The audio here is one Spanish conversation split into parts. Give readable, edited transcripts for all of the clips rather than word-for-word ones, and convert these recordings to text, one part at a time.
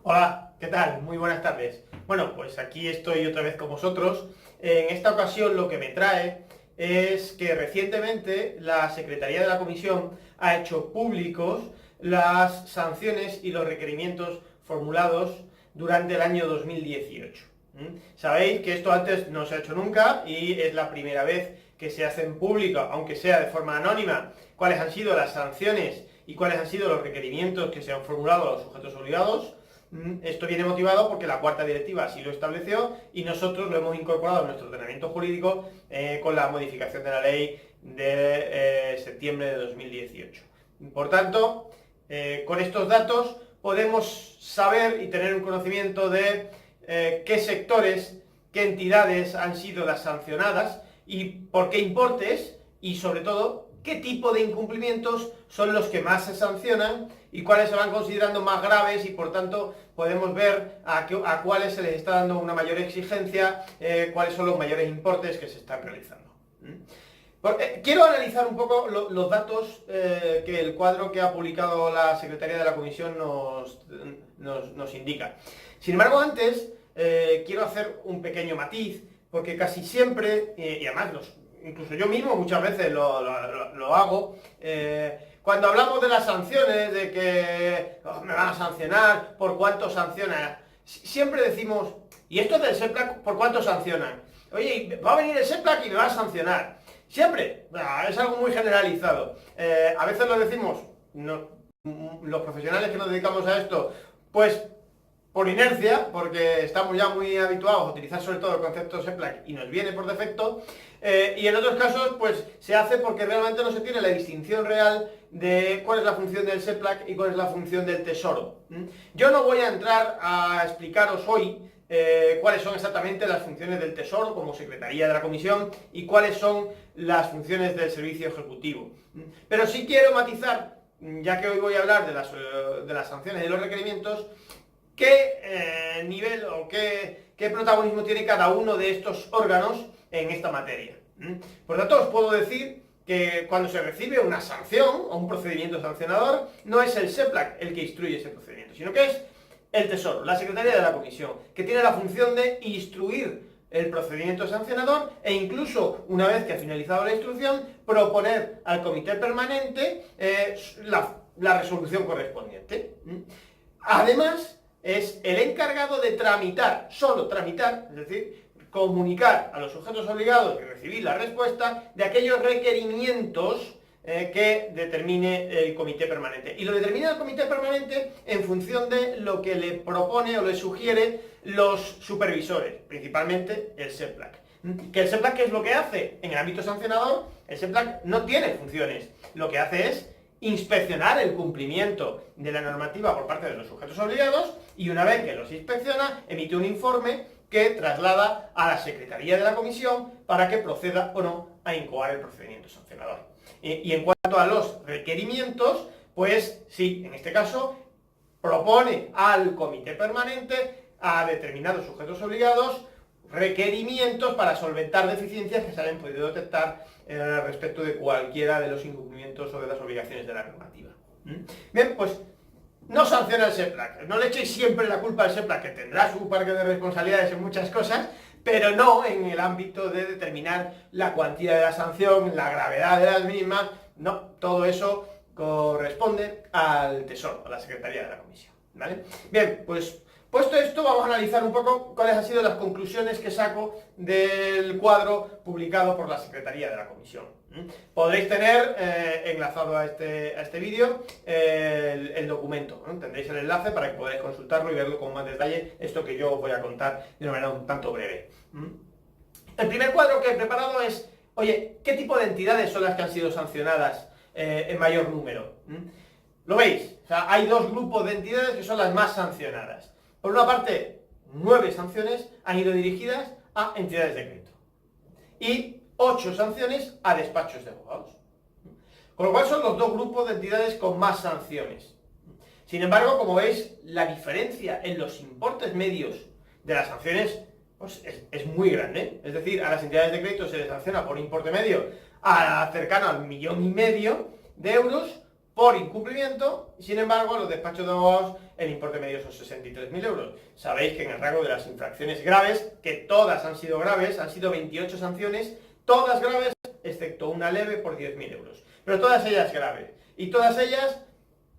Hola, ¿qué tal? Muy buenas tardes. Bueno, pues aquí estoy otra vez con vosotros. En esta ocasión lo que me trae es que recientemente la Secretaría de la Comisión ha hecho públicos las sanciones y los requerimientos formulados durante el año 2018. Sabéis que esto antes no se ha hecho nunca y es la primera vez que se hacen públicos, aunque sea de forma anónima, cuáles han sido las sanciones y cuáles han sido los requerimientos que se han formulado a los sujetos obligados. Esto viene motivado porque la cuarta directiva así lo estableció y nosotros lo hemos incorporado en nuestro ordenamiento jurídico con la modificación de la ley de septiembre de 2018. Por tanto, con estos datos podemos saber y tener un conocimiento de qué sectores, qué entidades han sido las sancionadas y por qué importes y sobre todo qué tipo de incumplimientos son los que más se sancionan y cuáles se van considerando más graves y por tanto podemos ver a cuáles se les está dando una mayor exigencia, cuáles son los mayores importes que se están realizando. Quiero analizar un poco los datos que el cuadro que ha publicado la Secretaría de la Comisión nos indica. Sin embargo, antes quiero hacer un pequeño matiz, porque casi siempre, y además incluso yo mismo muchas veces lo hago, cuando hablamos de las sanciones, de que me van a sancionar, ¿por cuánto sancionan? Siempre decimos, ¿y esto del SEPLAC por cuánto sancionan? Oye, va a venir el SEPLAC y me va a sancionar. Siempre, es algo muy generalizado. A veces lo decimos, los profesionales que nos dedicamos a esto, pues por inercia, porque estamos ya muy habituados a utilizar sobre todo el concepto SEPLAC y nos viene por defecto, y en otros casos pues se hace porque realmente no se tiene la distinción real de cuál es la función del SEPLAC y cuál es la función del Tesoro. Yo no voy a entrar a explicaros hoy cuáles son exactamente las funciones del Tesoro como Secretaría de la Comisión y cuáles son las funciones del Servicio Ejecutivo. Pero sí quiero matizar, ya que hoy voy a hablar de las sanciones y de los requerimientos, qué nivel o qué protagonismo tiene cada uno de estos órganos en esta materia. Por lo tanto, os puedo decir que cuando se recibe una sanción o un procedimiento sancionador, no es el SEPLAC el que instruye ese procedimiento, sino que es el Tesoro, la Secretaría de la Comisión, que tiene la función de instruir el procedimiento sancionador e incluso, una vez que ha finalizado la instrucción, proponer al Comité Permanente la resolución correspondiente. Además, es el encargado de tramitar, solo tramitar, es decir, comunicar a los sujetos obligados y recibir la respuesta de aquellos requerimientos que determine el Comité Permanente. Y lo determina el Comité Permanente en función de lo que le propone o le sugiere los supervisores, principalmente el SEPLAC. ¿Que el SEPLAC qué es lo que hace? En el ámbito sancionador, el SEPLAC no tiene funciones. Lo que hace es inspeccionar el cumplimiento de la normativa por parte de los sujetos obligados y una vez que los inspecciona, emite un informe que traslada a la Secretaría de la Comisión para que proceda o no a incoar el procedimiento sancionador. Y en cuanto a los requerimientos, pues sí, en este caso, propone al Comité Permanente, a determinados sujetos obligados, requerimientos para solventar deficiencias que se hayan podido detectar respecto de cualquiera de los incumplimientos o de las obligaciones de la normativa. Bien, pues no sanciona el SEPLAC, no le echéis siempre la culpa al SEPLAC, que tendrá su parque de responsabilidades en muchas cosas, pero no en el ámbito de determinar la cuantía de la sanción, la gravedad de las mismas, no, todo eso corresponde al Tesoro, a la Secretaría de la Comisión, ¿vale? Bien, pues puesto esto, vamos a analizar un poco cuáles han sido las conclusiones que saco del cuadro publicado por la Secretaría de la Comisión. Podréis tener enlazado a este vídeo el documento, ¿no? Tendréis el enlace para que podáis consultarlo y verlo con más detalle, esto que yo os voy a contar de una manera un tanto breve. El primer cuadro que he preparado es, oye, ¿qué tipo de entidades son las que han sido sancionadas en mayor número? ¿Lo veis? O sea, hay dos grupos de entidades que son las más sancionadas. Por una parte, 9 sanciones han ido dirigidas a entidades de crédito y 8 sanciones a despachos de abogados. Con lo cual son los dos grupos de entidades con más sanciones. Sin embargo, como veis, la diferencia en los importes medios de las sanciones pues, es muy grande. Es decir, a las entidades de crédito se les sanciona por importe medio cercano al 1,5 millones de euros, por incumplimiento, sin embargo, a los despachos de abogados el importe medio son 63.000 euros. Sabéis que en el rango de las infracciones graves, que todas han sido graves, han sido 28 sanciones, todas graves, excepto una leve por 10.000 euros. Pero todas ellas graves. Y todas ellas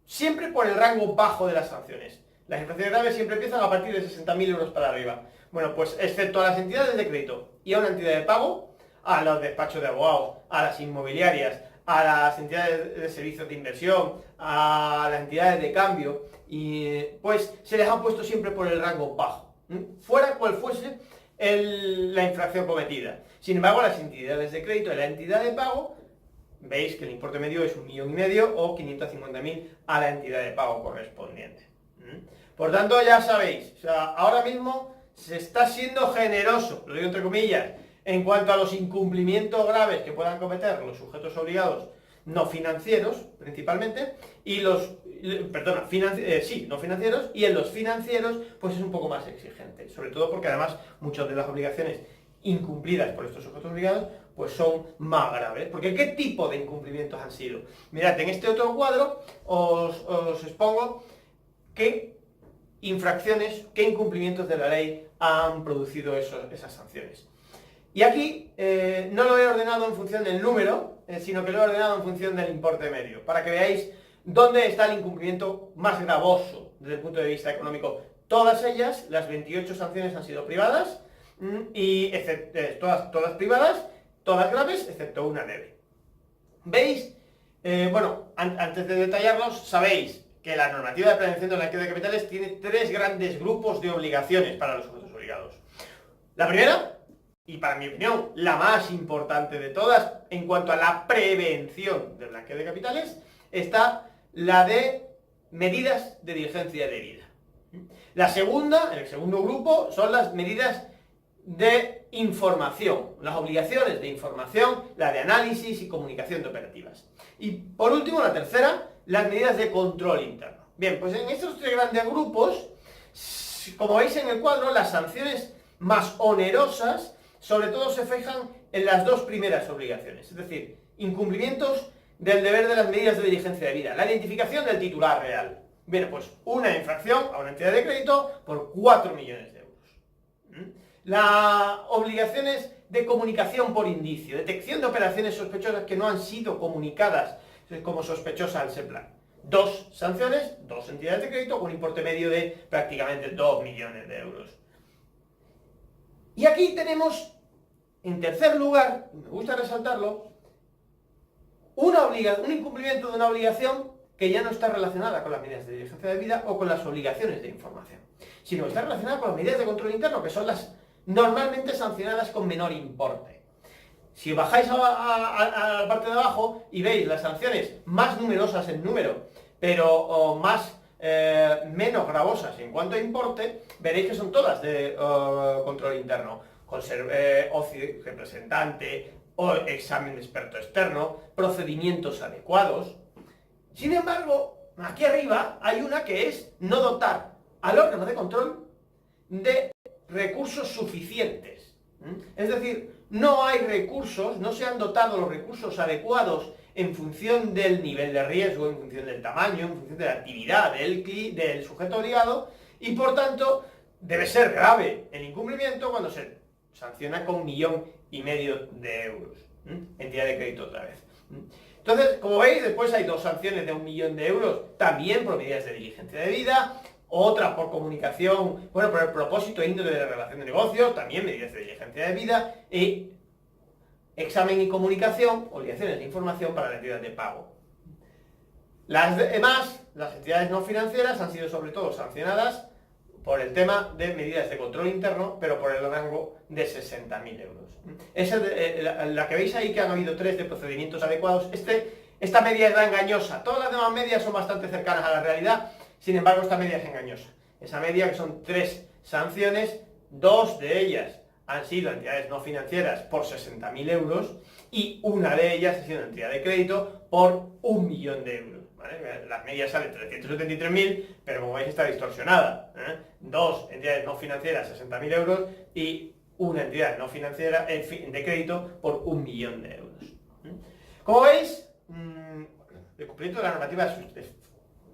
siempre por el rango bajo de las sanciones. Las infracciones graves siempre empiezan a partir de 60.000 euros para arriba. Bueno, pues excepto a las entidades de crédito y a una entidad de pago, a los despachos de abogados, a las inmobiliarias, a las entidades de servicios de inversión, a las entidades de cambio, y pues se les ha puesto siempre por el rango bajo, fuera cual fuese la infracción cometida. Sin embargo, las entidades de crédito y la entidad de pago, veis que el importe medio es 1,5 millones o 550.000 a la entidad de pago correspondiente. Por tanto, ya sabéis, o sea, ahora mismo se está siendo generoso, lo digo entre comillas, en cuanto a los incumplimientos graves que puedan cometer los sujetos obligados no financieros, principalmente, y los, no financieros, y en los financieros, pues es un poco más exigente, sobre todo porque además muchas de las obligaciones incumplidas por estos sujetos obligados, pues son más graves. Porque ¿qué tipo de incumplimientos han sido? Mirad, en este otro cuadro os expongo qué infracciones, qué incumplimientos de la ley han producido esas sanciones. Y aquí no lo he ordenado en función del número, sino que lo he ordenado en función del importe medio, para que veáis dónde está el incumplimiento más gravoso desde el punto de vista económico. Todas ellas, las 28 sanciones han sido privadas, y todas privadas, todas graves, excepto una leve. ¿Veis? Bueno, antes de detallarlos, sabéis que la normativa de prevención del blanqueo de capitales tiene 3 grandes grupos de obligaciones para los sujetos obligados. La primera, y para mi opinión, la más importante de todas, en cuanto a la prevención del blanqueo de capitales, está la de medidas de diligencia debida. La segunda, el segundo grupo, son las medidas de información, las obligaciones de información, la de análisis y comunicación de operativas. Y por último, la tercera, las medidas de control interno. Bien, pues en estos 3 grandes grupos, como veis en el cuadro, las sanciones más onerosas sobre todo se fijan en las 2 primeras obligaciones, es decir, incumplimientos del deber de las medidas de diligencia debida, la identificación del titular real. Bien, pues una infracción a una entidad de crédito por 4 millones de euros. Las obligaciones de comunicación por indicio, detección de operaciones sospechosas que no han sido comunicadas como sospechosas al SEPLAN. 2 sanciones, 2 entidades de crédito con un importe medio de prácticamente 2 millones de euros. Y aquí tenemos, en tercer lugar, me gusta resaltarlo, un incumplimiento de una obligación que ya no está relacionada con las medidas de diligencia debida o con las obligaciones de información, sino que está relacionada con las medidas de control interno, que son las normalmente sancionadas con menor importe. Si bajáis a la parte de abajo y veis las sanciones más numerosas en número, pero menos gravosas en cuanto a importe, veréis que son todas de control interno, OCI representante, o examen de experto externo, procedimientos adecuados. Sin embargo, aquí arriba hay una que es no dotar al órgano de control de recursos suficientes. Es decir, no hay recursos, no se han dotado los recursos adecuados en función del nivel de riesgo, en función del tamaño, en función de la actividad del sujeto obligado, y por tanto debe ser grave el incumplimiento cuando se sanciona con 1,5 millones de euros. Entidad de crédito otra vez. Entonces, como veis, después hay 2 sanciones de 1 millón de euros, también por medidas de diligencia debida, otra por comunicación, bueno, por el propósito e índole de relación de negocios, también medidas de diligencia debida, y examen y comunicación, obligaciones de información para la entidad de pago. Las demás, las entidades no financieras, han sido sobre todo sancionadas por el tema de medidas de control interno, pero por el rango de 60.000 euros. La que veis ahí, que han habido 3 de procedimientos adecuados, esta media es la engañosa. Todas las demás medias son bastante cercanas a la realidad, sin embargo esta media es engañosa. Esa media, que son 3 sanciones, 2 de ellas han sido entidades no financieras por 60.000 euros y una de ellas ha sido una entidad de crédito por 1 millón de euros. ¿Vale? Las medias salen 373.000, pero como veis está distorsionada. 2 entidades no financieras, 60.000 euros, y una entidad no financiera de crédito por 1 millón de euros. Como veis, El cumplimiento de la normativa es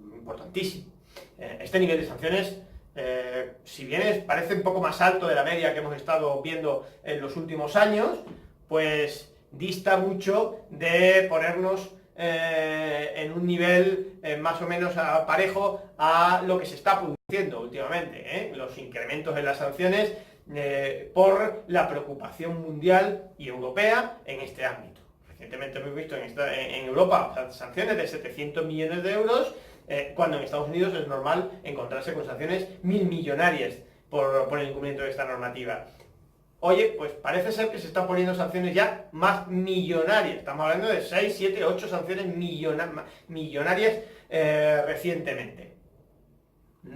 importantísimo. Este nivel de sanciones, si bien parece un poco más alto de la media que hemos estado viendo en los últimos años, pues dista mucho de ponernos en un nivel más o menos parejo a lo que se está produciendo últimamente, los incrementos en las sanciones por la preocupación mundial y europea en este ámbito. Recientemente hemos visto en Europa sanciones de 700 millones de euros, cuando en Estados Unidos es normal encontrarse con sanciones millonarias por el incumplimiento de esta normativa. Oye, pues parece ser que se están poniendo sanciones ya más millonarias. Estamos hablando de 6, 7, 8 sanciones millonarias recientemente.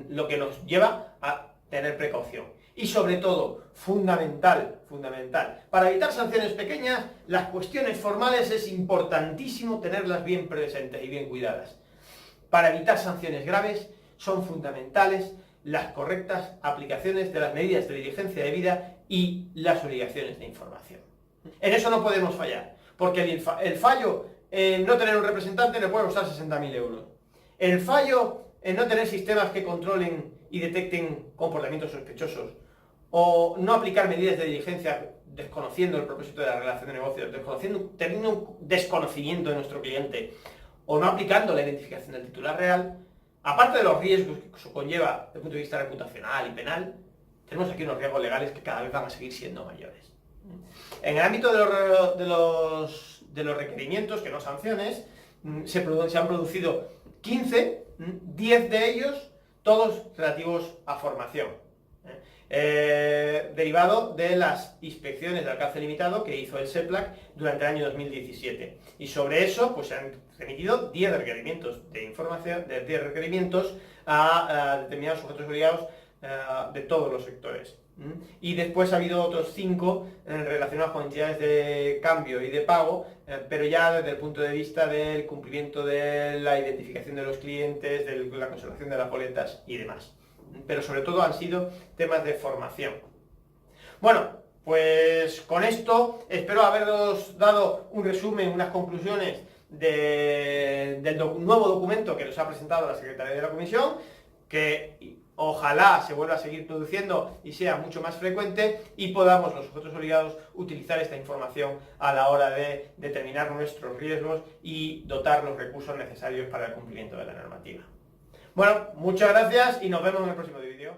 Lo que nos lleva a tener precaución. Y sobre todo, fundamental, para evitar sanciones pequeñas, las cuestiones formales es importantísimo tenerlas bien presentes y bien cuidadas. Para evitar sanciones graves son fundamentales las correctas aplicaciones de las medidas de diligencia debida y las obligaciones de información. En eso no podemos fallar, porque el fallo en no tener un representante le puede costar 60.000 euros. El fallo en no tener sistemas que controlen y detecten comportamientos sospechosos, o no aplicar medidas de diligencia desconociendo el propósito de la relación de negocios, teniendo un desconocimiento de nuestro cliente, o no aplicando la identificación del titular real, aparte de los riesgos que eso conlleva desde el punto de vista reputacional y penal, tenemos aquí unos riesgos legales que cada vez van a seguir siendo mayores. En el ámbito de los requerimientos, que no sanciones, se han producido 15, 10 de ellos, todos relativos a formación, derivado de las inspecciones de alcance limitado que hizo el SEPLAC durante el año 2017. Y sobre eso pues se han remitido 10 requerimientos de información, 10 requerimientos a determinados sujetos obligados de todos los sectores. Y después ha habido otros 5 relacionados con entidades de cambio y de pago, pero ya desde el punto de vista del cumplimiento de la identificación de los clientes, de la conservación de las boletas y demás. Pero sobre todo han sido temas de formación. Bueno, pues con esto espero haberos dado un resumen, unas conclusiones del nuevo documento que nos ha presentado la Secretaría de la Comisión, que ojalá se vuelva a seguir produciendo y sea mucho más frecuente y podamos los sujetos obligados utilizar esta información a la hora de determinar nuestros riesgos y dotar los recursos necesarios para el cumplimiento de la normativa. Bueno, muchas gracias y nos vemos en el próximo vídeo.